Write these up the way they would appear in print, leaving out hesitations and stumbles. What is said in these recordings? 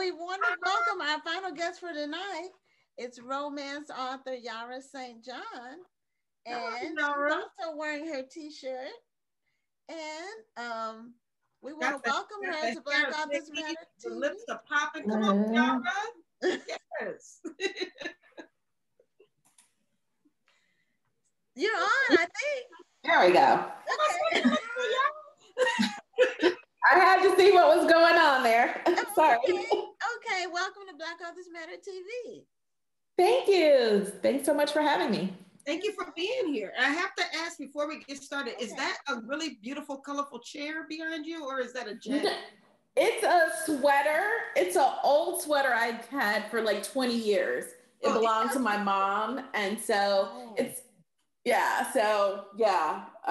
we want to welcome our final guest for tonight. It's romance author Yahrah St. John. And she's also wearing her t-shirt. And we want to welcome her to Black Authors Matter TV. The lips are popping. Come on, Yahrah. Yes. You're on, I think. There we go. Okay. I had to see what was going on there. Sorry. Okay, welcome to Black Authors Matter TV. Thank you. Thanks so much for having me. Thank you for being here. I have to ask before we get started, is that a really beautiful, colorful chair behind you, or is that a jacket? It's a sweater. It's an old sweater I've had for like 20 years. It belonged to my mom. And so I've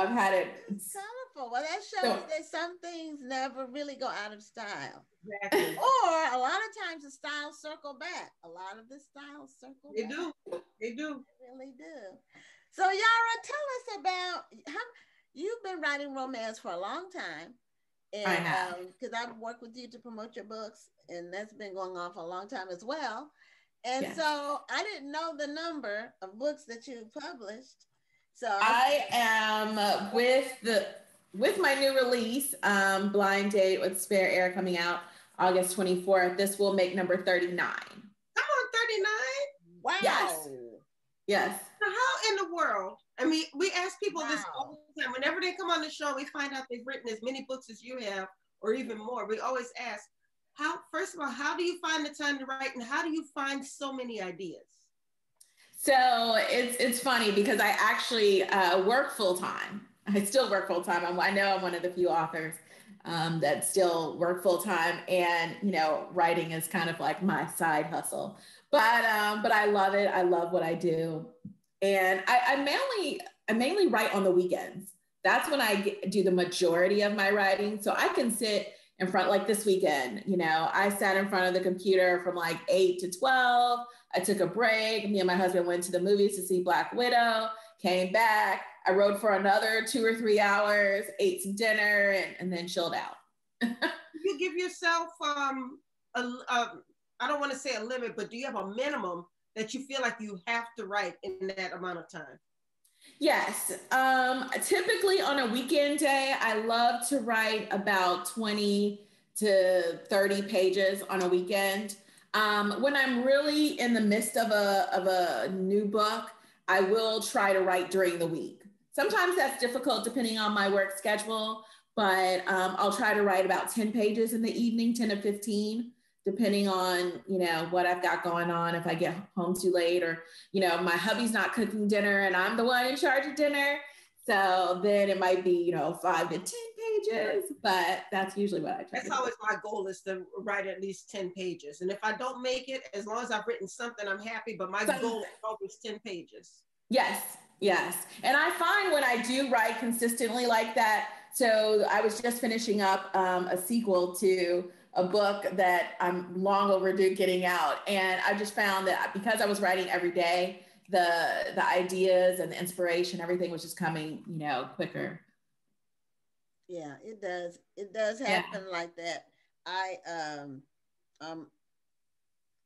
had it. It's colorful. Well, that shows that some things never really go out of style. Exactly. Or a lot of times the styles circle back. A lot of the styles circle back. They do. They really do. So Yahrah, tell us about how you've been writing romance for a long time. And, I have. Because I've worked with you to promote your books, and that's been going on for a long time as well. And so I didn't know the number of books that you published. So I am with my new release, Blind Date with Spare Air, coming out August 24th. This will make number 39. Come on, 39? Wow. Yes. So how in the world? I mean, we ask people this all the time. Whenever they come on the show, we find out they've written as many books as you have, or even more. We always ask, first of all, how do you find the time to write, and how do you find so many ideas? So it's funny because I actually work full-time. I still work full-time. I know I'm one of the few authors that still work full-time, and writing is kind of like my side hustle. But I love it. I love what I do, and I mainly write on the weekends. That's when I do the majority of my writing. So I can sit in front, like this weekend, I sat in front of the computer from like 8 to 12. I took a break. Me and my husband went to the movies to see Black Widow, came back. I wrote for another 2 or 3 hours, ate some dinner, and then chilled out. You give yourself, I don't want to say a limit, but do you have a minimum that you feel like you have to write in that amount of time? Yes. Typically on a weekend day, I love to write about 20 to 30 pages on a weekend. When I'm really in the midst of a new book, I will try to write during the week. Sometimes that's difficult depending on my work schedule, but I'll try to write about 10 pages in the evening, 10 to 15, depending on, what I've got going on. If I get home too late, or, my hubby's not cooking dinner and I'm the one in charge of dinner. So then it might be, 5 to 10 pages, but that's usually what I try. That's always my goal, is to write at least 10 pages. And if I don't make it, as long as I've written something, I'm happy. But my goal is always 10 pages. Yes. And I find when I do write consistently like that, so I was just finishing up a sequel to a book that I'm long overdue getting out. And I just found that because I was writing every day, the ideas and the inspiration, everything was just coming, quicker. Yeah, it does. It does happen like that.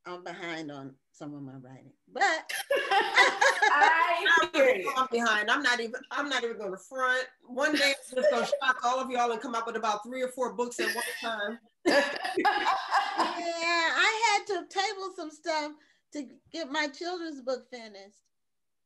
I'm behind on some of my writing, but I'm behind. I'm not even going to front. One day I'm just going to shock all of y'all and come up with about 3 or 4 books at one time. Yeah, I had to table some stuff to get my children's book finished.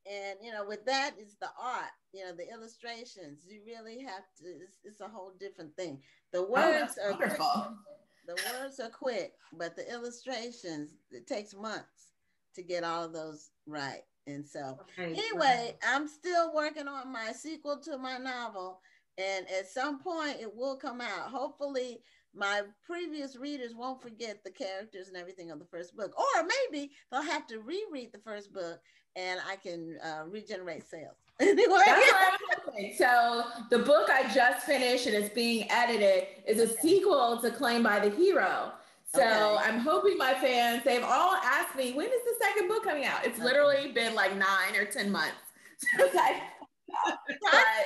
And, with that is the art, the illustrations. You really have to, it's a whole different thing. The words are wonderful. Quick. The words are quick, but the illustrations, it takes months to get all of those right. And so anyway, I'm still working on my sequel to my novel. And at some point it will come out. Hopefully my previous readers won't forget the characters and everything of the first book. Or maybe they'll have to reread the first book and I can regenerate sales. Anyway. That's what I'm hoping. So the book I just finished and it's being edited is a sequel to Claimed by the Hero. So I'm hoping my fans, they've all asked me, when is the second book coming out? It's literally been like 9 or 10 months. I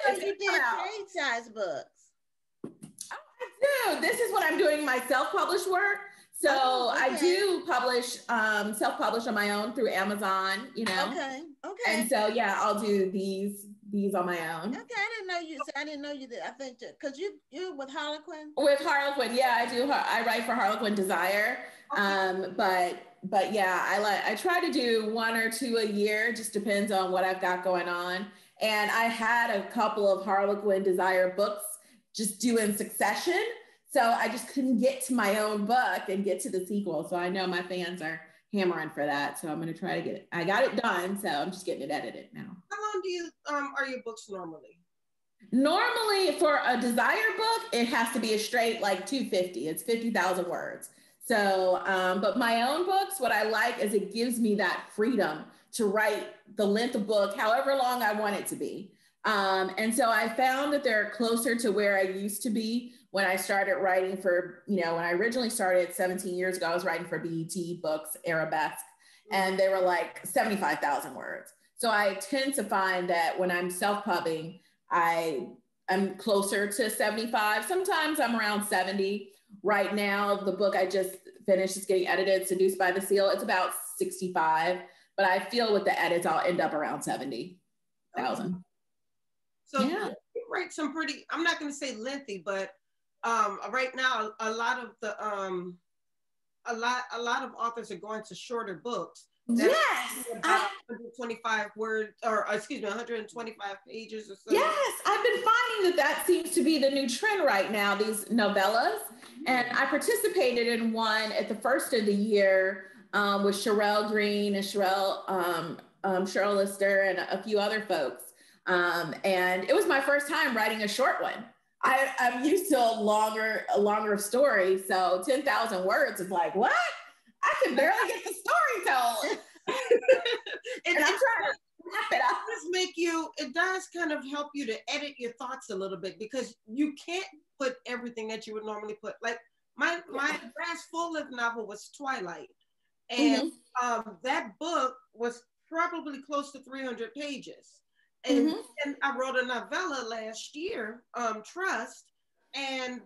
thought you did trade size books. Oh, I do. This is when I'm doing my self-published work. So I I do publish, self-publish on my own through Amazon, you know. Okay. And so, yeah, I'll do these on my own. Okay, I didn't know you. I didn't know you did. I think because you with Harlequin. With Harlequin, yeah, I do. I write for Harlequin Desire. But yeah, I try to do 1 or 2 a year. Just depends on what I've got going on. And I had a couple of Harlequin Desire books just due in succession. So I just couldn't get to my own book and get to the sequel. So I know my fans are hammering for that. So I'm going to try to get it. I got it done. So I'm just getting it edited now. How long do you, are your books normally? Normally for a Desire book, it has to be a straight like 250. It's 50,000 words. So, but my own books, what I like is it gives me that freedom to write the length of book, however long I want it to be. And so I found that they're closer to where I used to be when I started writing for, you know, when I originally started 17 years ago, I was writing for BET Books, Arabesque, and they were like 75,000 words. So I tend to find that when I'm self-pubbing, I'm closer to 75. Sometimes I'm around 70. Right now, the book I just finished is getting edited, Seduced by the Seal. It's about 65, but I feel with the edits, I'll end up around 70,000. So yeah. You write some pretty, I'm not going to say lengthy, but right now, a lot of the, a lot of authors are going to shorter books. Yes. About 125 words, or excuse me, 125 pages or so. Yes, I've been finding that seems to be the new trend right now, these novellas. And I participated in one at the first of the year with Sherelle Green and Cheryl Lister and a few other folks. And it was my first time writing a short one. I'm used to a longer story. So 10,000 words is like, what? I can barely get the story told. and I'm trying to wrap it up. It does kind of help you to edit your thoughts a little bit, because you can't put everything that you would normally put. Like my last full-length novel was Twilight. And that book was probably close to 300 pages. And I wrote a novella last year, Trust, and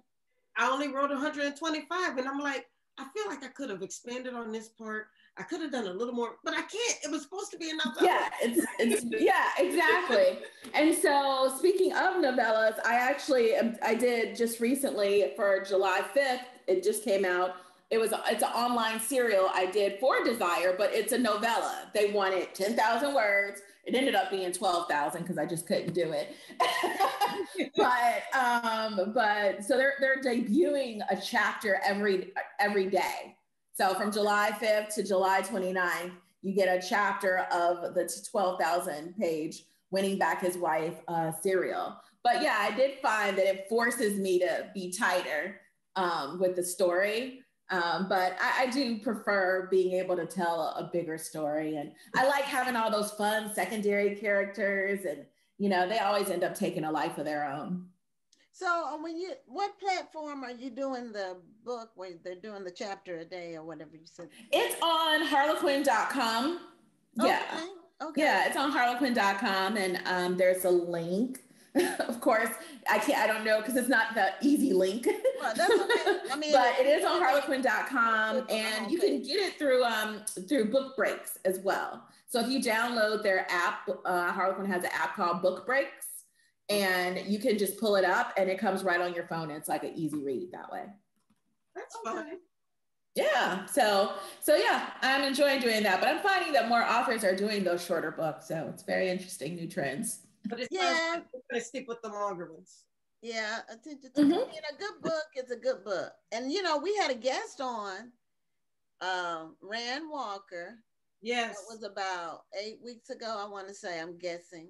I only wrote 125. And I'm like, I feel like I could have expanded on this part. I could have done a little more, but I can't. It was supposed to be a novella. Yeah, it's yeah, exactly. And so speaking of novellas, I did just recently for July 5th, it just came out. It's an online serial I did for Desire, but it's a novella. They wanted 10,000 words. It ended up being 12,000 because I just couldn't do it. but so they're debuting a chapter every day. So from July 5th to July 29th, you get a chapter of the 12,000 page Winning Back His Wife serial. But yeah, I did find that it forces me to be tighter with the story. But I do prefer being able to tell a bigger story. And I like having all those fun secondary characters, and, you know, they always end up taking a life of their own. So what platform are you doing the book where they're doing the chapter a day or whatever you said? It's on harlequin.com. Yeah. Okay. Yeah, it's on harlequin.com, and there's a link. Of course, I don't know because it's not the easy link. Well, that's okay. I mean, but it is on harlequin.com, and you can get it through Book Breaks as well. So if you download their app, Harlequin has an app called Book Breaks, and you can just pull it up and it comes right on your phone. It's like an easy read that way. That's fun. Yeah. So yeah, I'm enjoying doing that, but I'm finding that more authors are doing those shorter books. So it's very interesting, new trends. But it's going to stick with the longer ones. Yeah. I mean, a good book is a good book. And, you know, we had a guest on, Rand Walker. Yes. It was about 8 weeks ago, I want to say, I'm guessing.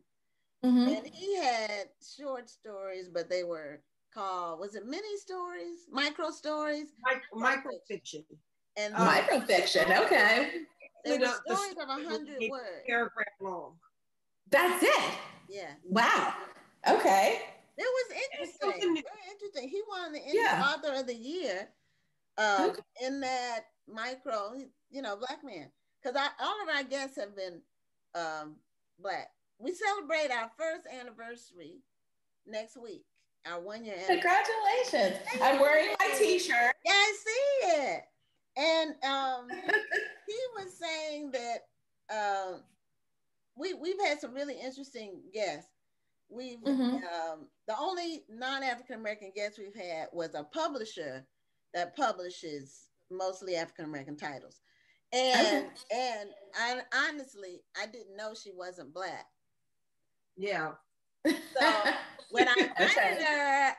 And he had short stories, but they were called, was it mini stories? Micro stories? Micro fiction. And micro fiction, okay. They were stories of 100 words. Paragraph long. That's it? Yeah. Wow. Okay. It was interesting. Very interesting. He won the Author of the Year in that micro, you know, Black man. Because all of our guests have been Black. We celebrate our first anniversary next week. Our 1 year anniversary. Congratulations. I'm wearing my t-shirt. Yeah, I see it. And he was saying that we've had some really interesting guests. We've the only non-African American guest we've had was a publisher that publishes mostly African American titles. Okay. And I honestly I didn't know she wasn't black. Yeah. So when I Okay. invited her,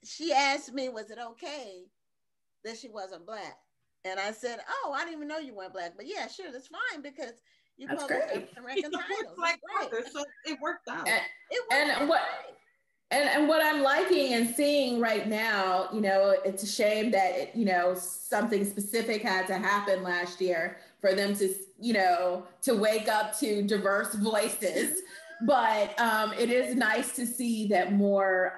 she asked me, was it okay that she wasn't black? And I said, oh, I didn't even know you weren't black. But yeah, sure, that's fine because you That's publish great. African She American supports titles. Black It's great. authors, so it worked out. It worked And out what great. and what I'm liking and seeing right now, you know, it's a shame that you know, something specific had to happen last year for them to, you know, to wake up to diverse voices. But it is nice to see that more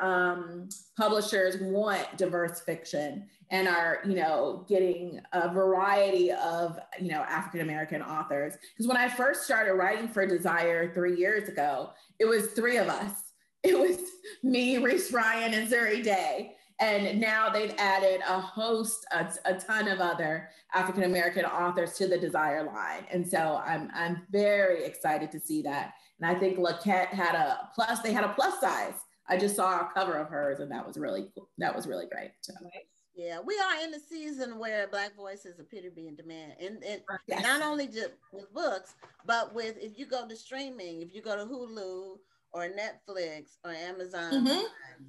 publishers want diverse fiction and are, you know, getting a variety of, you know, African American authors. Because when I first started writing for Desire 3 years ago, it was three of us. It was me, Reese Ryan, and Zuri Day. And now they've added a host, a ton of other African American authors to the Desire line. And so I'm very excited to see that. And I think Laquette had a plus, they had a plus size. I just saw a cover of hers and that was really cool. That was really great. So. Yeah, we are in the season where Black voices appear to be in demand, and Yes. not only just with books, but with if you go to streaming, if you go to Hulu or Netflix or Amazon,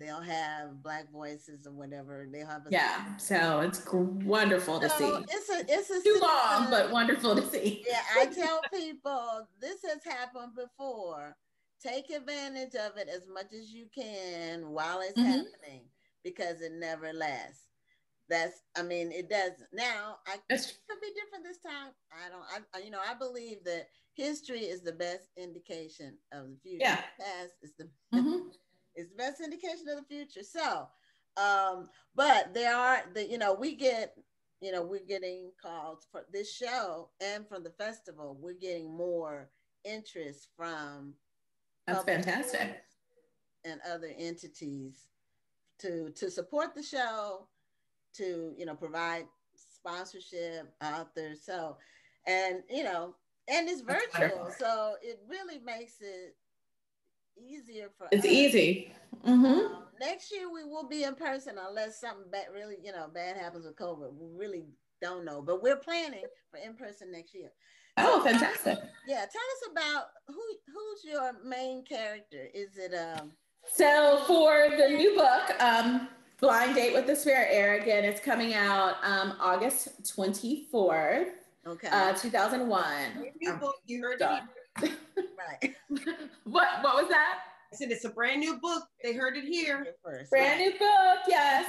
they'll have Black voices or whatever. They'll have a Yeah, so it's wonderful to see. It's a too long, but wonderful to see. Yeah, I tell people this has happened before. Take advantage of it as much as you can while it's happening because it never lasts. I mean, it does now. It could be different this time. I believe that history is the best indication of the future. Yeah. The past is is the best indication of the future. So, but there are we're getting calls for this show and from the festival. We're getting more interest from that's fantastic and other entities to support the show, to provide sponsorship, authors. So, and it's virtual, so it really makes it easier for it's us. easy. Next year we will be in person unless something really bad happens with COVID. We really don't know, but we're planning for in person next year. Oh, fantastic. Yeah, tell us about who's your main character. Is it so for the new book, Blind Date with the Spirit Air, again, it's coming out August 24th, 2001. New book, you heard it. Right. What was that? I said it's a brand new book. They heard it here. Brand new book, yes.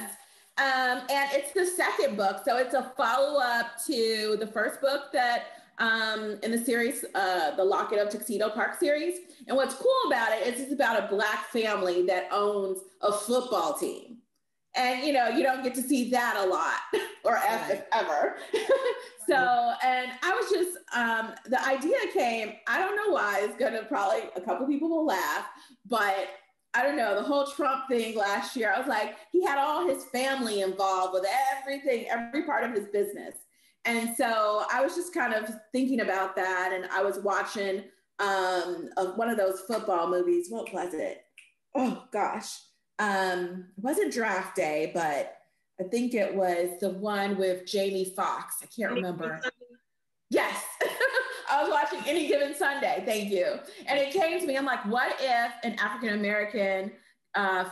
And it's the second book. So it's a follow-up to the first book that in the series, the Lock It Up Tuxedo Park series. And what's cool about it is it's about a Black family that owns a football team. And, you don't get to see that a lot or ever. So, and I was just, the idea came, I don't know why, it's going to probably, a couple people will laugh, but I don't know, the whole Trump thing last year, I was like, he had all his family involved with everything, every part of his business. And so I was just kind of thinking about that. And I was watching one of those football movies. What was it? Oh gosh. It wasn't Draft Day, but I think it was the one with Jamie Foxx. I can't remember. Yes. I was watching Any Given Sunday. Thank you. And it came to me, I'm like, what if an African-American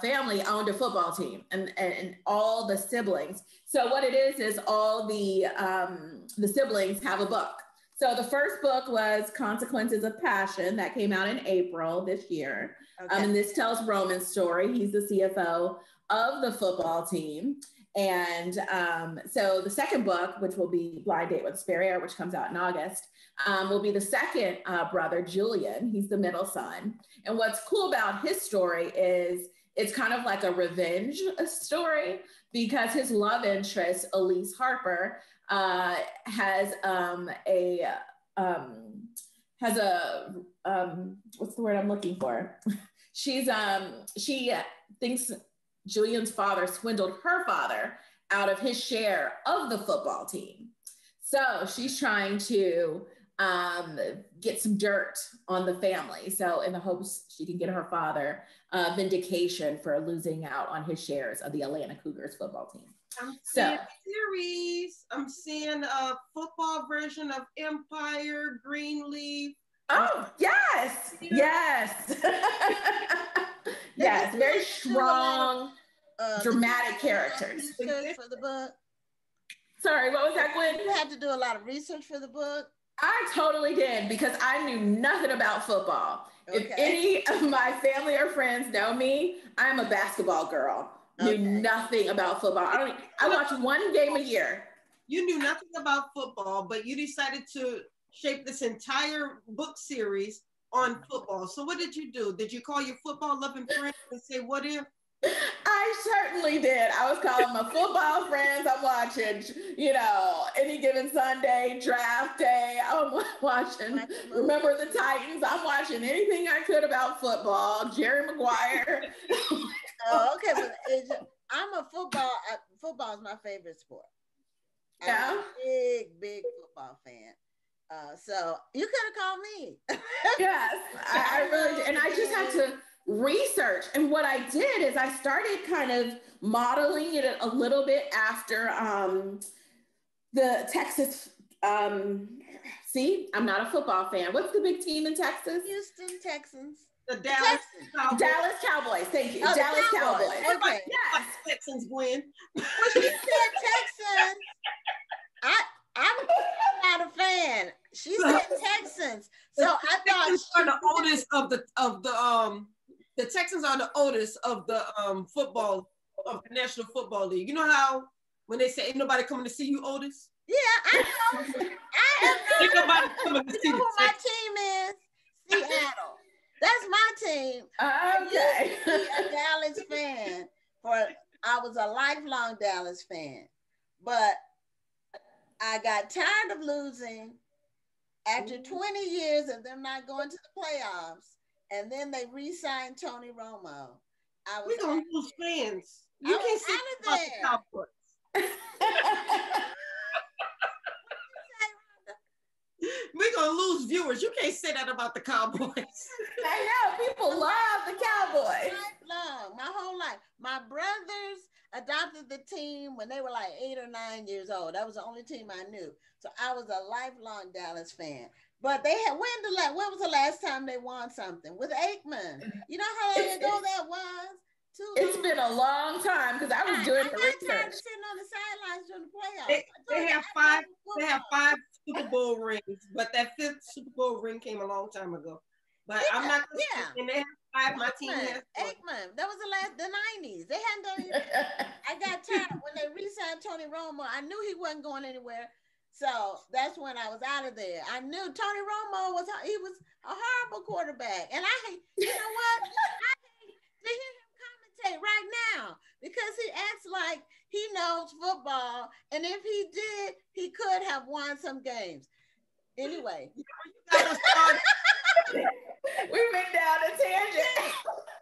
family owned a football team and all the siblings? So what it is all the siblings have a book. So the first book was Consequences of Passion that came out in April this year. And this tells Roman's story. He's the CFO of the football team. And so the second book, which will be Blind Date with the Spirit Air, which comes out in August, will be the second brother, Julian. He's the middle son. And what's cool about his story is it's kind of like a revenge story because his love interest, Elise Harper, has what's the word I'm looking for? She thinks Julian's father swindled her father out of his share of the football team. So she's trying to get some dirt on the family. So in the hopes she can get her father vindication for losing out on his shares of the Atlanta Cougars football team. I'm seeing series. I'm seeing a football version of Empire, Greenleaf. Oh, yes. Yes. Yes, very strong, dramatic characters. For the book. Sorry, what was that, Gwen? You had to do a lot of research for the book. I totally did because I knew nothing about football. Okay. If any of my family or friends know me, I'm a basketball girl. Knew nothing about football. I watch one game a year. You knew nothing about football, but you decided to shape this entire book series on football. So what did you do? Did you call your football loving friends and say, what if? I certainly did. I was calling my football friends. I'm watching, any given Sunday, draft day. I'm watching Remember the Titans. I'm watching anything I could about football. Jerry Maguire. Oh, okay. But I'm a football is my favorite sport. I'm a big football fan. So you could have called me. Yes, I really did. And I just had to research. And what I did is I started kind of modeling it a little bit after the Texas. See, I'm not a football fan. What's the big team in Texas? Houston Texans. The Dallas Cowboys. Thank you. Oh, Dallas Cowboys. Okay. Yes. Texans win. When she said Texans, I'm not a fan. She said Texans, so I thought are the oldest of the Texans are the oldest of the football of the National Football League. You know how when they say ain't nobody coming to see you, Otis? Yeah, I know. Ain't nobody coming to see who my team is. Seattle. That's my team. Okay. A Dallas fan. I was a lifelong Dallas fan, but I got tired of losing after 20 years of them not going to the playoffs, and then they re-signed Tony Romo. We're gonna lose fans. You can't say about the Cowboys. We're gonna lose viewers. You can't say that about the Cowboys. I know, people love the Cowboys. My whole life. My brothers adopted the team when they were like 8 or 9 years old. That was the only team I knew. So I was a lifelong Dallas fan. But they had when was the last time they won something? With Aikman. You know how long ago that was? It's been a long time because I was doing the research. Sitting on the sidelines during the playoffs. They have five Super Bowl rings, but that 5th Super Bowl ring came a long time ago. But I'm not gonna say, and they have 5. My team has 4. Aikman. That was the 90s. They hadn't done anything. I got tired when they re-signed Tony Romo. I knew he wasn't going anywhere. So that's when I was out of there. I knew Tony Romo was a horrible quarterback. And you know what? I hate to hear him commentate right now because he acts like he knows football. And if he did, he could have won some games. Anyway. We went down a tangent.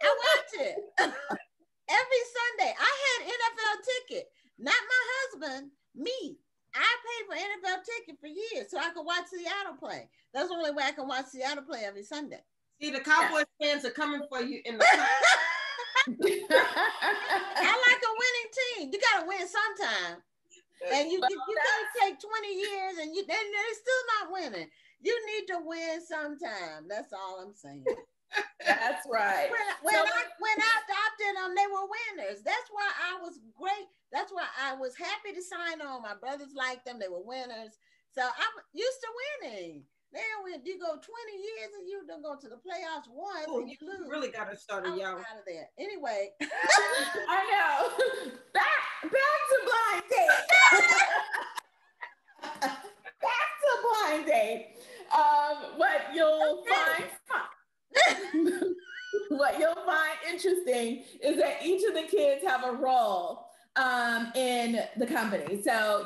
I watch it. Every Sunday. I had NFL ticket. Not my husband, me. I paid for NFL ticket for years so I could watch Seattle play. That's the only way I can watch Seattle play every Sunday. See, the Cowboys fans are coming for you in the I like a winning team. You got to win sometime. And you can't take 20 years and they're still not winning. You need to win sometime. That's all I'm saying. That's right. When I adopted them, they were winners. That's why I was great. That's why I was happy to sign on. My brothers liked them. They were winners. So I'm used to winning. Now when you go 20 years and you don't go to the playoffs once and you lose. Really got to start out of there. Anyway. I know. Back to blind date. Back to blind date. What you'll find interesting is that each of the kids have a role in the company. So,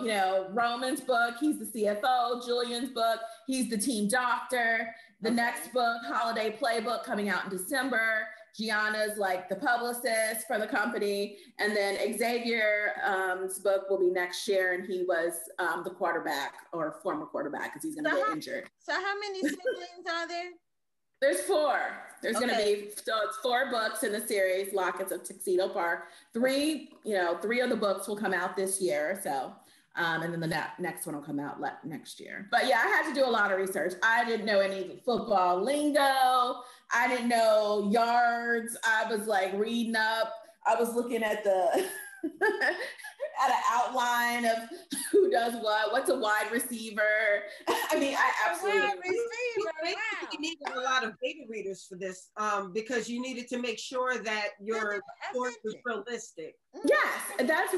Roman's book, he's the CFO. Julian's book, he's the team doctor. The next book, Holiday Playbook, coming out in December. Gianna's like the publicist for the company. And then Xavier's book will be next year. And he was the quarterback or former quarterback because he's going to get injured. So how many siblings are there? There's 4. There's going to be, so it's 4 books in the series, Lockets of Tuxedo Park. 3 of the books will come out this year. So, and then the next one will come out next year. But yeah, I had to do a lot of research. I didn't know any football lingo. I didn't know yards. I was like reading up. I was looking at the at an outline of who does what. What's a wide receiver? I mean, I absolutely. Wide receiver. Wow. You needed a lot of beta readers for this because you needed to make sure that your story was realistic. Yes, that's.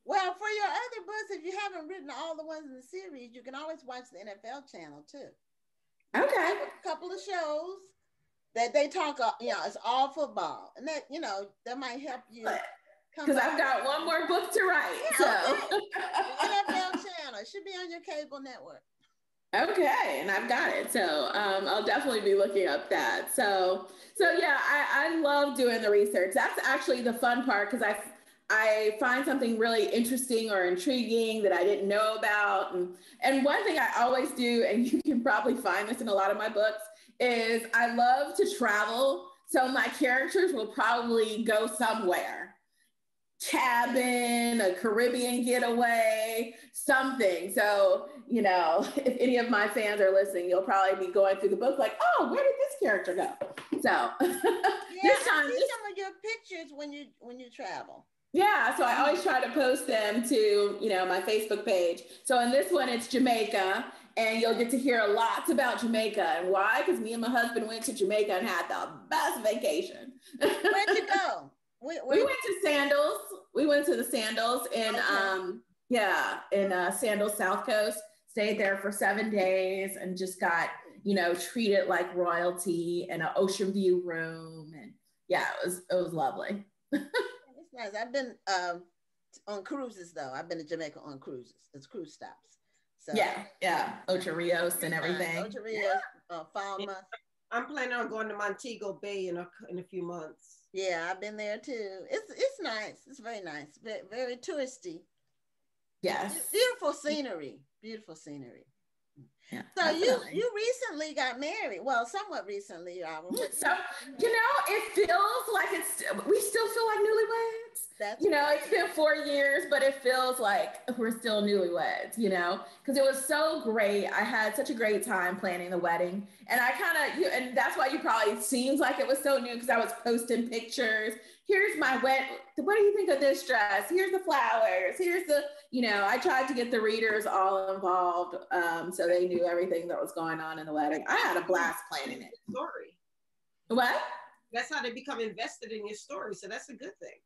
Well, for your other books, if you haven't written all the ones in the series, you can always watch the NFL channel too. Okay. A couple of shows that they talk, it's all football, and that that might help you. Because I've got one more book to write. Yeah, so the NFL channel should be on your cable network. Okay, and I've got it. So I'll definitely be looking up that. So yeah, I love doing the research. That's actually the fun part because I find something really interesting or intriguing that I didn't know about. And one thing I always do, and you can probably find this in a lot of my books, is I love to travel. So my characters will probably go somewhere. Cabin, a Caribbean getaway, something. So, if any of my fans are listening, you'll probably be going through the book like, oh, where did this character go? So this time, I see some of your pictures when you travel. Yeah, so I always try to post them to, my Facebook page. So in this one, it's Jamaica, and you'll get to hear lots about Jamaica. And why? Because me and my husband went to Jamaica and had the best vacation. Where'd you go? We went to Sandals. We went to the Sandals in Sandals South Coast. Stayed there for 7 days and just got treated like royalty in an ocean view room. And yeah, it was lovely. It's nice. I've been on cruises though. I've been to Jamaica on cruises. It's cruise stops. So yeah, Ocho Rios and everything. Ocho Rios, Falmouth. I'm planning on going to Montego Bay in a few months. Yeah, I've been there too. It's nice. It's very nice. Very, very touristy. Yes. Beautiful scenery. Beautiful scenery. Yeah, so definitely. you recently got married. Well, somewhat recently. So it feels like we still feel like newlyweds. It's been 4 years, but it feels like we're still newlyweds, because it was so great. I had such a great time planning the wedding, and I and that's why you probably seems like it was so new because I was posting pictures. Here's my wedding. What do you think of this dress? Here's the flowers. Here's the, I tried to get the readers all involved so they knew everything that was going on in the wedding. I had a blast planning it. Story. What? That's how they become invested in your story. So that's a good thing.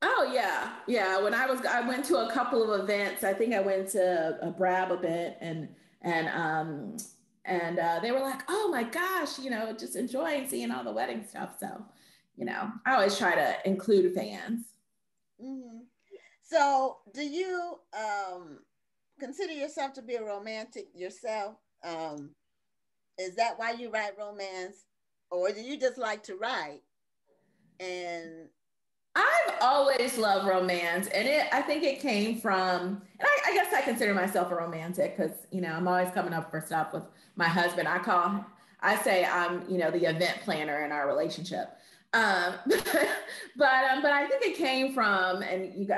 Oh yeah. Yeah. When I went to a couple of events. I think I went to a Brab event and they were like, oh my gosh, just enjoying seeing all the wedding stuff. So, I always try to include fans. Mm-hmm. So do you consider yourself to be a romantic yourself? Is that why you write romance, or do you just like to write? And I've always loved romance, and I think it came from, and I guess I consider myself a romantic because, I'm always coming up for stuff with my husband. I say I'm, the event planner in our relationship. But I think it came from, and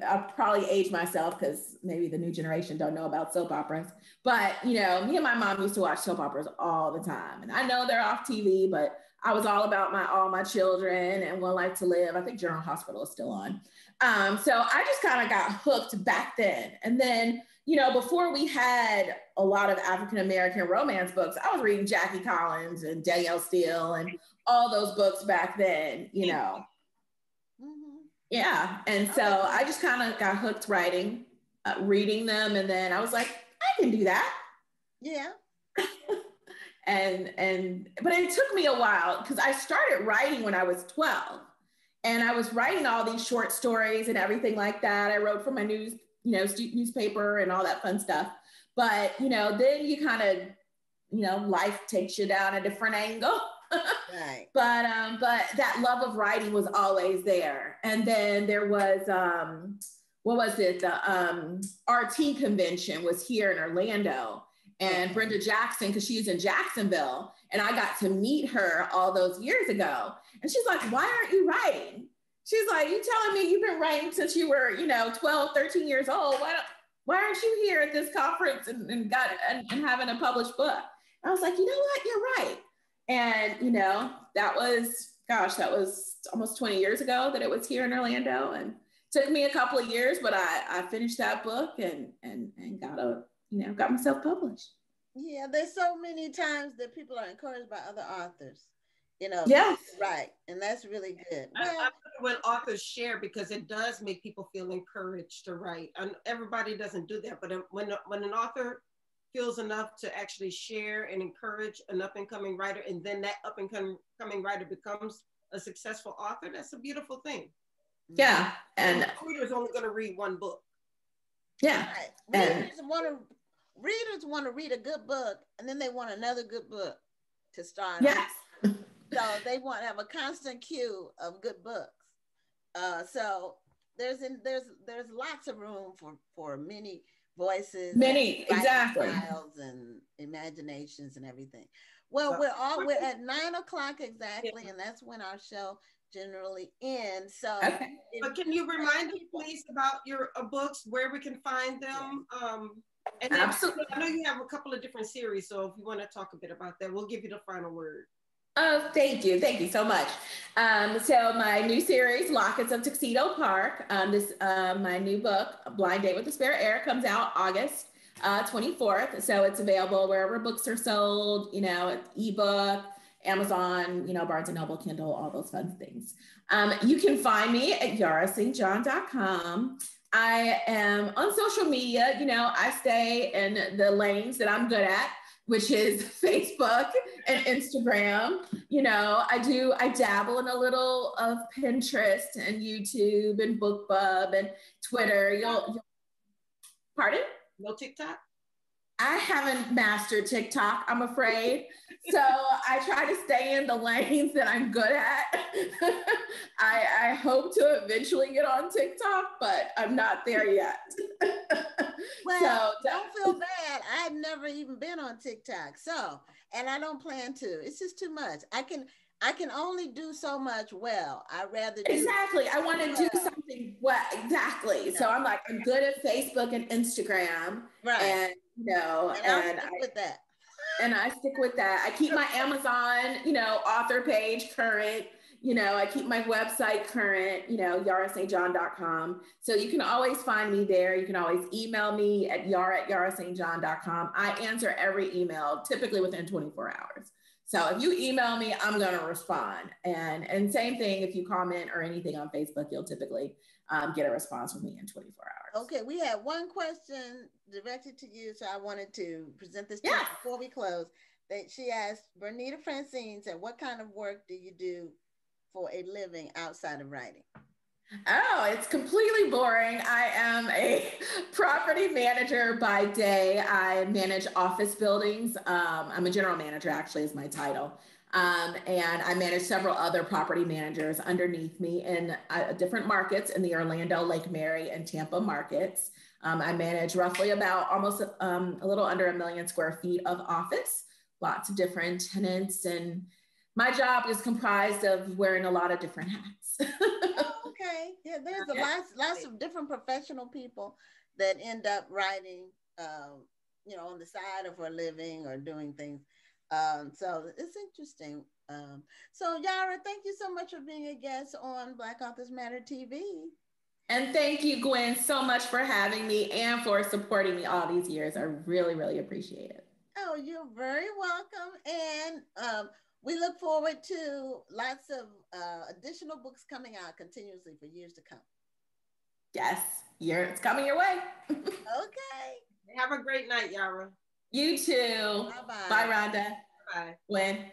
I'll probably age myself because maybe the new generation don't know about soap operas, but me and my mom used to watch soap operas all the time. And I know they're off TV, but I was all about all my children and One Life to Live. I think General Hospital is still on. So I just kind of got hooked back then. And then, before we had a lot of African-American romance books, I was reading Jackie Collins and Danielle Steele and all those books back then, Mm-hmm. Yeah. And so I just kind of got hooked reading them. And then I was like, I can do that. Yeah. But it took me a while because I started writing when I was 12 and I was writing all these short stories and everything like that. I wrote for my newspaper and all that fun stuff. But, then you kind of, life takes you down a different angle. Right. But that love of writing was always there. And then there was what was it? The RT convention was here in Orlando. And Brenda Jackson, because she's in Jacksonville, and I got to meet her all those years ago. And she's like, why aren't you writing? She's like, you telling me you've been writing since you were, 12, 13 years old. Why aren't you here at this conference and having a published book? And I was like, you know what? You're right. And, that was almost 20 years ago that it was here in Orlando. And it took me a couple of years, but I finished that book and got myself published. Yeah, there's so many times that people are encouraged by other authors, Yes. Right. And that's really good. Well, I love when authors share, because it does make people feel encouraged to write. And everybody doesn't do that, but when an author feels enough to actually share and encourage an up-and-coming writer, and then that up-and-coming writer becomes a successful author, that's a beautiful thing. Yeah. And the reader's only going to read one book. Yeah. Right. Readers want to read a good book, and then they want another good book to start. Yes. So they want to have a constant queue of good books. So there's lots of room for many voices, exactly, styles and imaginations and everything. Well, we're at 9:00 exactly, and that's when our show generally ends. So, okay. But can you remind us, please, about your books, where we can find them? And then, absolutely. I know you have a couple of different series, so if you want to talk a bit about that, we'll give you the final word. Oh, thank you so much. So my new series, Lockets of Tuxedo Park, my new book, Blind Date with the Spirit Air, comes out August 24th. So it's available wherever books are sold, ebook, Amazon, Barnes and Noble, Kindle, all those fun things. You can find me at yahrahstjohn.com. I am on social media. I stay in the lanes that I'm good at, which is Facebook and Instagram. I dabble in a little of Pinterest and YouTube and BookBub and Twitter. Pardon? No TikTok? I haven't mastered TikTok, I'm afraid. So I try to stay in the lanes that I'm good at. I hope to eventually get on TikTok, but I'm not there yet. Well, don't feel bad. I've never even been on TikTok. And I don't plan to. It's just too much. I can only do so much well. I'd rather do exactly. I want to do something well. Exactly. Yeah. So I'm good at Facebook and Instagram. Right. And and I stick with that. And I stick with that. I keep my Amazon, author page current. I keep my website current, yahrahstjohn.com. So you can always find me there. You can always email me at yahrah@yahrahstjohn.com. I answer every email typically within 24 hours. So if you email me, I'm going to respond. And same thing, if you comment or anything on Facebook, you'll typically get a response from me in 24 hours. Okay, we had one question directed to you, so I wanted to present this to you before we close. That she asked, Bernita Francine said, what kind of work do you do for a living outside of writing? Oh, it's completely boring. I am a property manager by day. I manage office buildings. I'm a general manager, actually, is my title. And I manage several other property managers underneath me in different markets in the Orlando, Lake Mary, and Tampa markets. I manage roughly about almost a little under 1 million square feet of office, lots of different tenants, and my job is comprised of wearing a lot of different hats. Okay. Yeah, there's lots of different professional people that end up writing, on the side of for a living or doing things. So it's interesting. So Yahrah, thank you so much for being a guest on Black Authors Matter TV. And thank you, Gwen, so much for having me and for supporting me all these years. I really, really appreciate it. Oh, you're very welcome. And we look forward to lots of additional books coming out continuously for years to come. Yes, it's coming your way. Okay. Have a great night, Yahrah. You too. Bye-bye. Bye, Rhonda. Bye. Gwen.